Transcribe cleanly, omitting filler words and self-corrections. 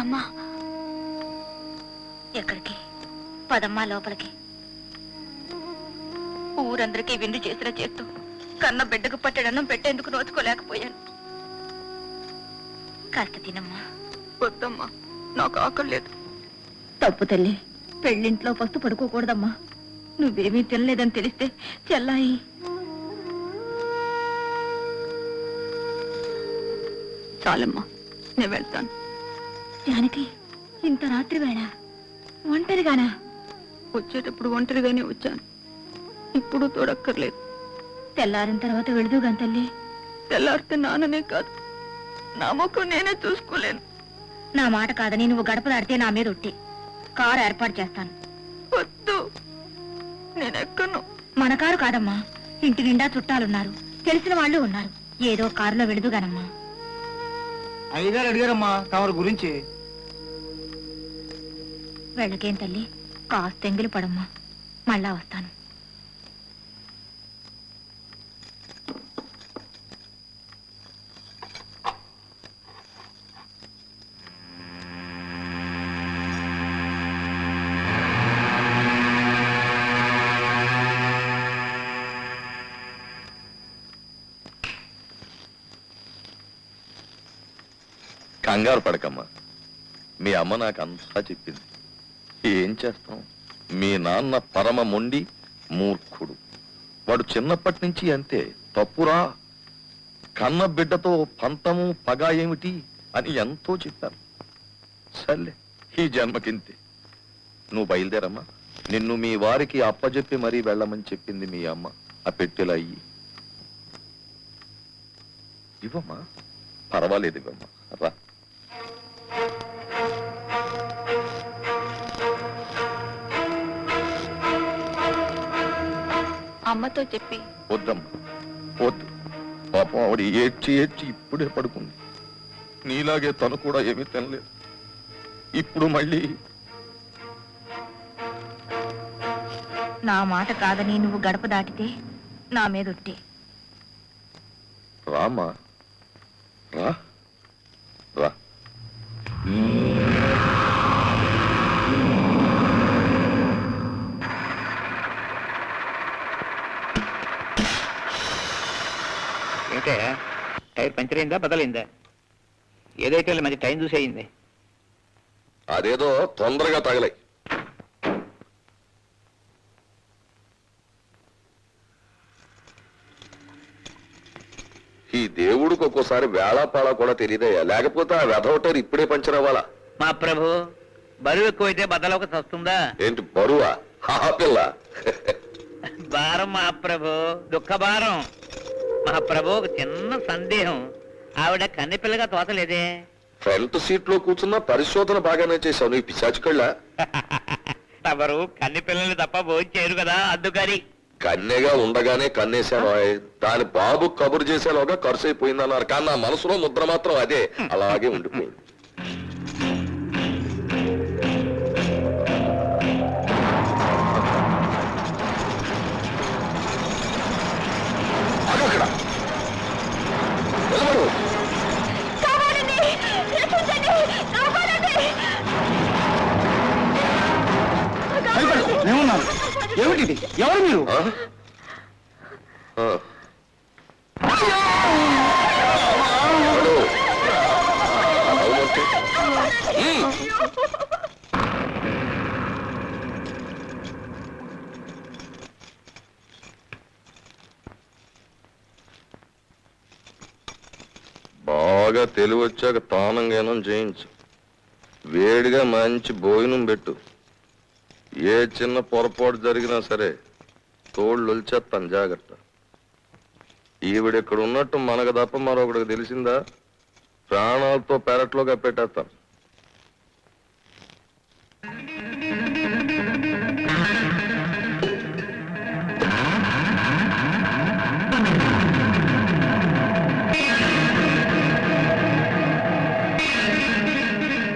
అమ్మా ఎక్కడికి? పదమ్మా లోపలికి. ఊరందరికీ విందు చేసిన చేస్తూ కన్న బిడ్డకు పట్టెడన్నం పెట్టేందుకు నోచుకోలేకపోయాను. కాస్త తినమ్మా. వద్దమ్మా, నాకు ఆకలి లేదు. తప్పు తల్లి, పెళ్ళింట్లో పస్తు పడుకోకూడదమ్మా. నువ్వేమీ తినలేదని తెలిస్తే చెల్లాయి. చాలమ్మా, నేను వెళ్తాను. జానకి, ఇంత రాత్రి వేళ ఒంటరిగానా? వచ్చేటప్పుడు ఒంటరిగానే వచ్చాను, ఇప్పుడు తోడక్కర్లేదు. తెల్లారిన తర్వాత వెళుదుగాని తల్లి. తెల్లారితే నాన్ననే కాదు, నా ముఖం నేనే చూసుకోలేను. నా మాట కాదని నువ్వు గడప దాడితే నా మీద ఒట్టి. కారు ఏర్పాటు చేస్తాను. వద్దు, నేనెక్కను. మన కారు కాదమ్మా, ఇంటి నిండా చుట్టాలున్నారు, తెలిసిన వాళ్ళు ఉన్నారు. ఏదో కారులో వెళుదుగానమ్మా. అయ్యగారు అడిగారమ్మా తమరి గురించి. వెళ్ళకేం తల్లి, కాస్త ఎంగిలి పడమ్మా, మళ్ళా వస్తాను. కంగారు పడకమ్మా, మీ అమ్మ నాకు అంతా చెప్పింది. ఏం చేస్తాం, మీ నాన్న పరమ మొండి మూర్ఖుడు. వాడు చిన్నప్పటి నుంచి అంతే. తప్పురా, కన్న బిడ్డతో పంతము పగ ఏమిటి అని ఎంతో చెప్పాను. సర్లే, ఈ జన్మకింతే. నువ్వు బయలుదేరమ్మా. నిన్ను మీ వారికి అప్పజెప్పి మరీ వెళ్ళమని చెప్పింది మీ అమ్మ. ఆ పెట్టెలా అయ్యి ఇవ్వమ్మా, పర్వాలేదు, ఇవ్వమ్మా. రా. అమ్మతో చెప్పి. వద్దమ్మా, వద్దు. పాపం ఆవిడ ఏడ్చి ఏడ్చి ఇప్పుడే పడుకుంది. నీలాగే తను కూడా ఏమీ తినలేదు. ఇప్పుడు మళ్ళీ నా మాట కాదని నువ్వు గడప దాటితే నా మీద ఒట్టి. రామా, రా రా. ఏంటే, టైర్ పంచర్ అయిందా బదలైందా? ఏదైతే మంచి టైం చూసి అయింది. అదేదో తొందరగా తగలై. ఈ దేవుడికి ఒక్కోసారి వేళాపాళ కూడా తెలియదయ్యా, లేకపోతే ఆ వెధవటారు ఇప్పుడే పంచర్ అవ్వాలా? మా ప్రభు, బరువు ఎక్కువైతే బద్దలోక వస్తుందా ఏంటి బరువా? పిల్ల భారం మా ప్రభు, దుఃఖ భారం. మా ప్రభు, ఒక చిన్న సందేహం. ఆవిడ కన్నెపిల్లగా తోతలేదే? ఫ్రంట్ సీట్ లో కూర్చున్న పరిశోధన బాగానే చేశావు. నీ పిశాచి కళ్ళ. తమరు కన్నె పిల్లల్ని తప్ప భోజనం చేయరు కదా, అందుకని. కన్నెగా ఉండగానే కన్నేశాను. దాని బాబు కబురు చేసేలోగా ఖర్చు అయిపోయిందన్నారు. కానీ నా మనసులో ముద్ర మాత్రం అదే, అలాగే ఉండిపోయింది. అక్కడ నిలబడు. ఏమిటి? ఎవరు మీరు? బాగా తెలివి వచ్చాక తానంగానం చేయించు. వేడిగా మంచి భోజనం పెట్టు. ఏ చిన్న పొరపాటు జరిగినా సరే తోళ్ళు వచ్చేస్తాను, జాగ్రత్త. ఈవిడెక్కడ ఉన్నట్టు మనకు తప్ప మరొకటికి తెలిసిందా ప్రాణాలతో పెరట్లోగా పెట్టేస్తాను.